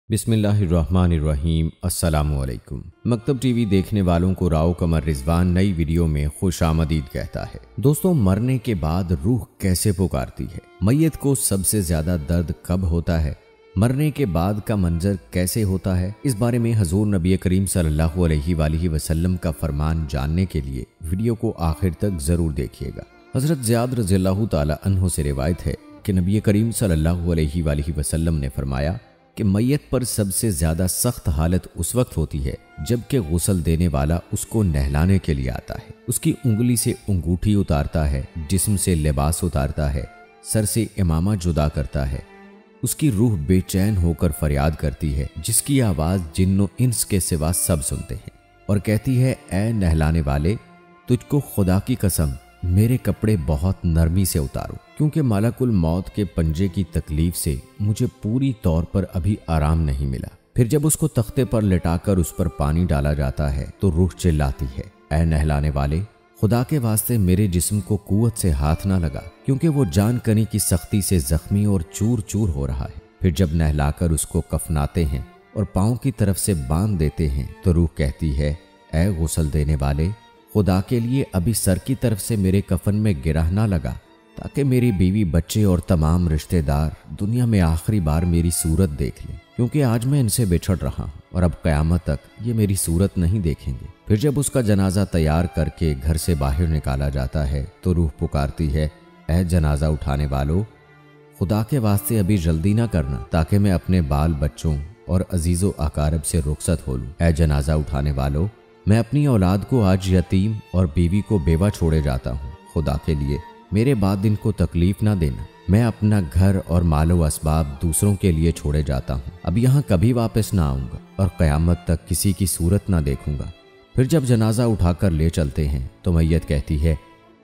बिस्मिल्लाहिर्रहमानिर्रहीम। अस्सलामुअलैकुम। मकतब टीवी देखने वालों को राव कमर रिजवान नई वीडियो में खुश आमदीद कहता है। दोस्तों, मरने के बाद रूह कैसे पुकारती है? मैयत को सबसे ज्यादा दर्द कब होता है? मरने के बाद का मंजर कैसे होता है? इस बारे में हजूर नबी करीम सल्लल्लाहु अलैहि वसल्लम का फरमान जानने के लिए वीडियो को आखिर तक जरूर देखिएगा। हजरत ज़ियाद रज़ियल्लाहु ताला अन्हु से रिवायत है कि नबी करीम सल्लल्लाहु अलैहि वसल्लम ने फरमाया कि मैयत पर सबसे ज्यादा सख्त हालत उस वक्त होती है जबकि गुस्ल देने वाला उसको नहलाने के लिए आता है, उसकी उंगली से अंगूठी उतारता है, जिस्म से लिबास उतारता है, सर से इमामा जुदा करता है। उसकी रूह बेचैन होकर फरियाद करती है, जिसकी आवाज जिन्नो इंस के सिवा सब सुनते हैं, और कहती है, ऐ नहलाने वाले, तुझको खुदा की कसम मेरे कपड़े बहुत नरमी से उतारो, क्योंकि मलकुल मौत के पंजे की तकलीफ से मुझे पूरी तौर पर अभी आराम नहीं मिला। फिर जब उसको तख्ते पर लिटाकर उस पर पानी डाला जाता है तो रूह चिल्लाती है, ऐ नहलाने वाले, खुदा के वास्ते मेरे जिस्म को कुव्वत से हाथ ना लगा, क्योंकि वो जान कनी की सख्ती से जख्मी और चूर चूर हो रहा है। फिर जब नहलाकर उसको कफनाते हैं और पाँव की तरफ से बांध देते हैं तो रूह कहती है, ऐ गुस्ल देने वाले, खुदा के लिए अभी सर की तरफ से मेरे कफन में गिरह ना लगा, ताकि मेरी बीवी, बच्चे और तमाम रिश्तेदार दुनिया में आखिरी बार मेरी सूरत देख लें, क्योंकि आज मैं इनसे बिछड़ रहा हूँ और अब क़यामत तक ये मेरी सूरत नहीं देखेंगे। फिर जब उसका जनाजा तैयार करके घर से बाहर निकाला जाता है तो रूह पुकारती है, ऐ जनाजा उठाने वालों, खुदा के वास्ते अभी जल्दी ना करना, ताकि मैं अपने बाल बच्चों और अजीज़ो अकारब से रुखसत हो लूँ। ऐ जनाजा उठाने वालों, मैं अपनी औलाद को आज यतीम और बीवी को बेवा छोड़े जाता हूँ। खुदा के लिए मेरे बाद इनको तकलीफ ना देना। मैं अपना घर और मालो असबाब दूसरों के लिए छोड़े जाता हूँ। अब यहाँ कभी वापस ना आऊँगा और क़यामत तक किसी की सूरत ना देखूँगा। फिर जब जनाजा उठाकर ले चलते हैं तो मैयत कहती है,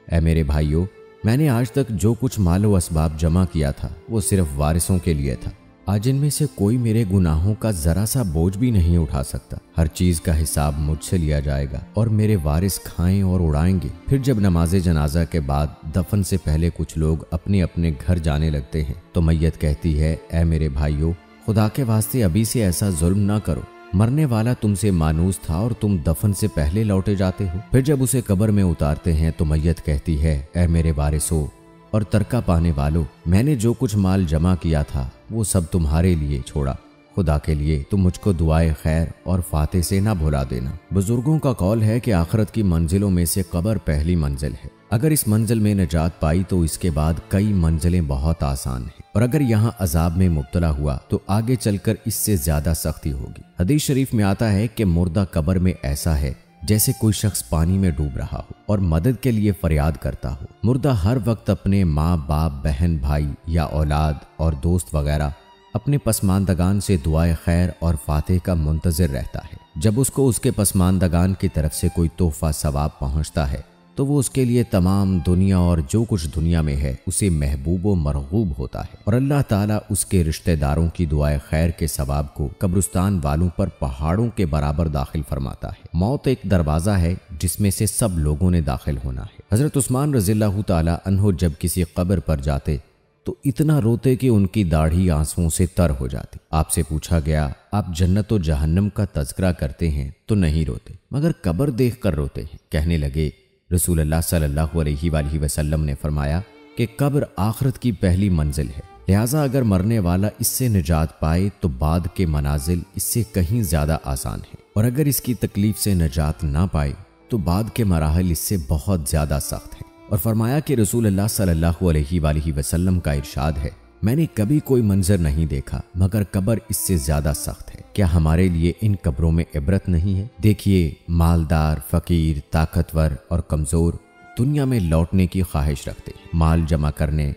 ऐ मेरे भाइयों, मैंने आज तक जो कुछ मालो असबाब जमा किया था वो सिर्फ वारिसों के लिए था। आज इनमें से कोई मेरे गुनाहों का जरा सा बोझ भी नहीं उठा सकता। हर चीज का हिसाब मुझसे लिया जाएगा और मेरे वारिस खाएं और उड़ाएंगे। फिर जब नमाज जनाजा के बाद दफन से पहले कुछ लोग अपने अपने घर जाने लगते हैं तो मैयत कहती है, ऐ मेरे भाइयों, खुदा के वास्ते अभी से ऐसा जुल्म ना करो। मरने वाला तुमसे मानूस था और तुम दफन से पहले लौटे जाते हो। फिर जब उसे कब्र में उतारते हैं तो मैयत कहती है, ऐ मेरे वारिसों और तरका पाने वालों, मैंने जो कुछ माल जमा किया था वो सब तुम्हारे लिए छोड़ा। खुदा के लिए तुम मुझको दुआए खैर और फाते से ना भुला देना। बुजुर्गों का कौल है कि आखिरत की मंजिलों में से कब्र पहली मंजिल है। अगर इस मंजिल में निजात पाई तो इसके बाद कई मंजिलें बहुत आसान हैं, और अगर यहाँ अजाब में मुब्तला हुआ तो आगे चलकर इससे ज्यादा सख्ती होगी। हदीस शरीफ में आता है कि मुर्दा कब्र में ऐसा है जैसे कोई शख्स पानी में डूब रहा हो और मदद के लिए फरियाद करता हो। मुर्दा हर वक्त अपने माँ बाप, बहन भाई या औलाद और दोस्त वगैरह अपने पसमानदगान से दुआए खैर और फातेह का मुंतजिर रहता है। जब उसको उसके पसमानदगान की तरफ से कोई तोहफा सवाब पहुँचता है तो वो उसके लिए तमाम दुनिया और जो कुछ दुनिया में है उसे महबूब व मरगूब होता है, और अल्लाह ताला उसके रिश्तेदारों की दुआए खैर के सवाब को कब्रिस्तान वालों पर पहाड़ों के बराबर दाखिल फरमाता है। मौत एक दरवाज़ा है जिसमें से सब लोगों ने दाखिल होना है। हजरत उस्मान रज़ियल्लाहु ताला अन्हु जब किसी कब्र पर जाते तो इतना रोते कि उनकी दाढ़ी आंसुओं से तर हो जाती। आपसे पूछा गया, आप जन्नत और जहन्नम का तज़किरा करते हैं तो नहीं रोते, मगर कब्र देख कर रोते हैं। कहने लगे, रसूलुल्लाह सल्लल्लाहु अलैहि वसल्लम ने फरमाया कि कब्र आखिरत की पहली मंजिल है, लिहाजा अगर मरने वाला इससे निजात पाए तो बाद के मनाजिल इससे कहीं ज्यादा आसान है, और अगर इसकी तकलीफ से निजात ना पाए तो बाद के मराहल इससे बहुत ज्यादा सख्त है। और फरमाया कि रसूलुल्लाह सल्लल्लाहु अलैहि वसल्लम का इरशाद है, मैंने कभी कोई मंजर नहीं देखा मगर कब्र इससे ज्यादा सख्त है। क्या हमारे लिए इन कब्रों में इबरत नहीं है? देखिए, मालदार, फकीर, ताकतवर और कमजोर दुनिया में लौटने की ख्वाहिश रखते हैं, माल जमा करने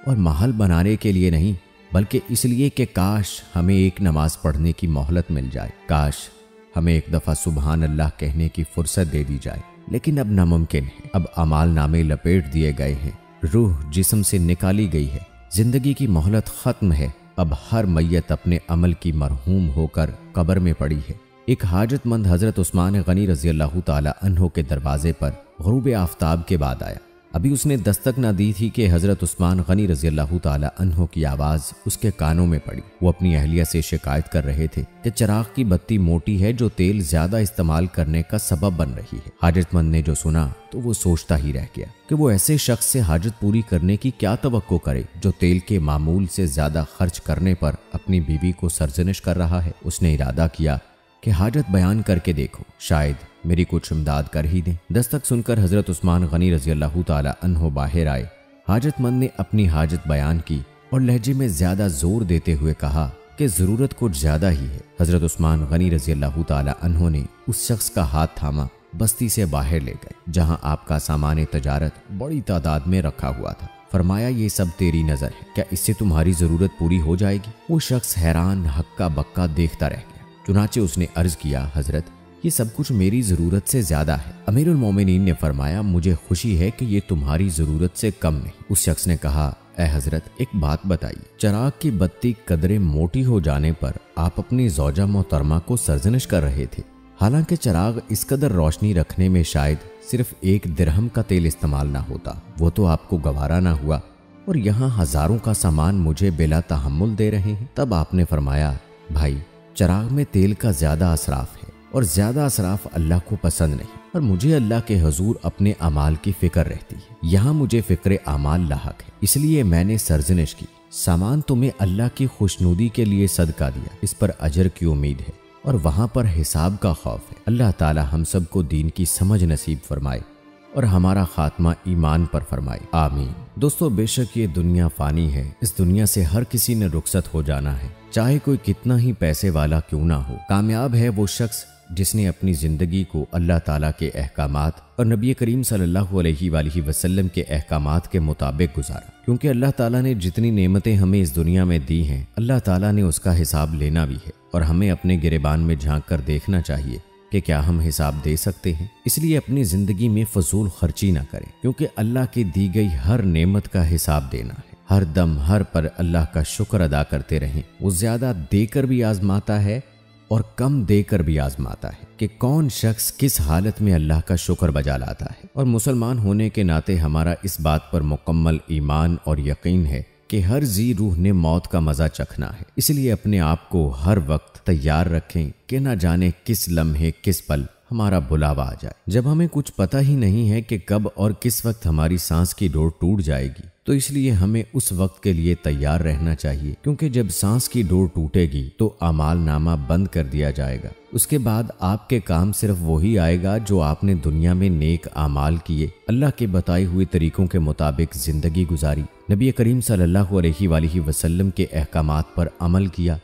और महल बनाने के लिए नहीं, बल्कि इसलिए कि काश हमें एक नमाज पढ़ने की मोहलत मिल जाए, काश हमें एक दफा सुबहान अल्लाह कहने की फुर्सत दे दी जाए। लेकिन अब नामुमकिन है। अब अमाल नामे लपेट दिए गए हैं, रूह जिस्म से निकाली गई है, जिंदगी की मोहलत खत्म है। अब हर मैयत अपने अमल की मरहूम होकर कब्र में पड़ी है। एक हाजतमंद हजरत उस्मान गनी रज़ियल्लाहु ताला अन्हो के दरवाजे पर गुरूब आफ्ताब के बाद आया अभी उसने दस्तक न दी थी कि हजरत उस्मान गनी रजी अल्लाह ताला अन्हो की आवाज उसके कानों में पड़ी। वो अपनी अहलिया से शिकायत कर रहे थे कि चिराग की बत्ती मोटी है जो तेल ज्यादा इस्तेमाल करने का सबब बन रही है। हाजतमंद ने जो सुना तो वो सोचता ही रह गया कि वो ऐसे शख्स से हाजत पूरी करने की क्या तवक्को करे जो तेल के मामूल से ज्यादा खर्च करने पर अपनी बीवी को सरजनिश कर रहा है। उसने इरादा किया कि हाजत बयान करके देखो, शायद मेरी कुछ इमदाद कर ही दें। दस्तक सुनकर हजरत उस्मान गनी रजी अल्लाह ताला अन्हो बाहर आए। हाजतमंद ने अपनी हाजत बयान की और लहजे में ज्यादा जोर देते हुए कहा कि जरूरत कुछ ज्यादा ही है। हजरत उस्मान गनी रजी अल्लाह ताला अन्हो ने उस शख्स का हाथ थामा, बस्ती से बाहर ले गए जहां आपका सामान तजारत बड़ी तादाद में रखा हुआ था। फरमाया, ये सब तेरी नजर है, क्या इससे तुम्हारी जरूरत पूरी हो जाएगी? वो शख्स हैरान हक्का बक्का देखता रह गया। चुनाचे उसने अर्ज किया, हजरत ये सब कुछ मेरी जरूरत से ज्यादा है। अमीरुल मोमिनीन ने फरमाया, मुझे खुशी है कि ये तुम्हारी जरूरत से कम नहीं। उस शख्स ने कहा, ए हजरत एक बात बताइए, चिराग की बत्ती कदरे मोटी हो जाने पर आप अपनी ज़ौजा मोहतरमा को सरजनिश कर रहे थे। हालांकि चिराग इस कदर रोशनी रखने में शायद सिर्फ 1 दिरहम का तेल इस्तेमाल ना होता, वो तो आपको गवारा ना हुआ और यहाँ हजारों का सामान मुझे बिला तहम्मुल दे रहे हैं। तब आपने फरमाया, भाई चिराग में तेल का ज्यादा असराफ है और ज्यादा असराफ अल्लाह को पसंद नहीं, और मुझे अल्लाह के हुजूर अपने अमाल की फिक्र रहती है। यहाँ मुझे फिक्र अमाल लाहक है, इसलिए मैंने सरजनिश की। सामान तुम्हें अल्लाह की खुशनुदी के लिए सदका दिया, इस पर अजर की उम्मीद है और वहाँ पर हिसाब का खौफ है। अल्लाह ताला हम सबको दीन की समझ नसीब फरमाए और हमारा खात्मा ईमान पर फरमाए, आमीन। दोस्तों, बेशक ये दुनिया फानी है, इस दुनिया से हर किसी ने रुखसत हो जाना है, चाहे कोई कितना ही पैसे वाला क्यों ना हो। कामयाब है वो शख्स जिसने अपनी जिंदगी को अल्लाह ताला के अहकामात और नबी करीम सल्लल्लाहु अलैहि वसल्लम के अहकामात के मुताबिक गुजारा, क्योंकि अल्लाह ताला ने जितनी नेमतें हमें इस दुनिया में दी हैं, अल्लाह ताला ने उसका हिसाब लेना भी है और हमें अपने गिरेबान में झांक कर देखना चाहिए कि क्या हम हिसाब दे सकते हैं। इसलिए अपनी जिंदगी में फजूल खर्ची ना करें, क्योंकि अल्लाह की दी गई हर नेमत का हिसाब देना है। हर दम हर पर अल्लाह का शुक्र अदा करते रहें। वो ज्यादा देकर भी आजमाता है और कम देकर भी आजमाता है कि कौन शख्स किस हालत में अल्लाह का शुक्र बजा लाता है। और मुसलमान होने के नाते हमारा इस बात पर मुकम्मल ईमान और यकीन है कि हर जी रूह ने मौत का मजा चखना है। इसलिए अपने आप को हर वक्त तैयार रखें कि ना जाने किस लम्हे किस पल हमारा बुलावा आ जाए। जब हमें कुछ पता ही नहीं है कि कब और किस वक्त हमारी सांस की डोर टूट जाएगी, तो इसलिए हमें उस वक्त के लिए तैयार रहना चाहिए, क्योंकि जब सांस की डोर टूटेगी तो अमाल नामा बंद कर दिया जाएगा। उसके बाद आपके काम सिर्फ वही आएगा जो आपने दुनिया में नेक आमाल किए, अल्लाह के बताए हुए तरीकों के मुताबिक जिंदगी गुजारी, नबी करीम सल्लल्लाहु अलैहि वसल्लम के अहकामात पर अमल किया,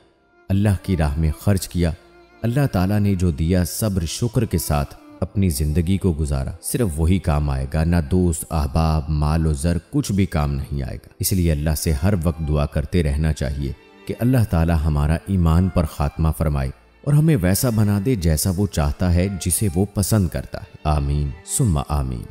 अल्लाह की राह में खर्च किया, अल्लाह ताला ने जो दिया सब्र शुक्र के साथ अपनी जिंदगी को गुजारा। सिर्फ वही काम आएगा, ना दोस्त अहबाब माल और ज़र कुछ भी काम नहीं आएगा। इसलिए अल्लाह से हर वक्त दुआ करते रहना चाहिए कि अल्लाह ताला हमारा ईमान पर खात्मा फरमाए और हमें वैसा बना दे जैसा वो चाहता है, जिसे वो पसंद करता है। आमीन सुम्मा आमीन।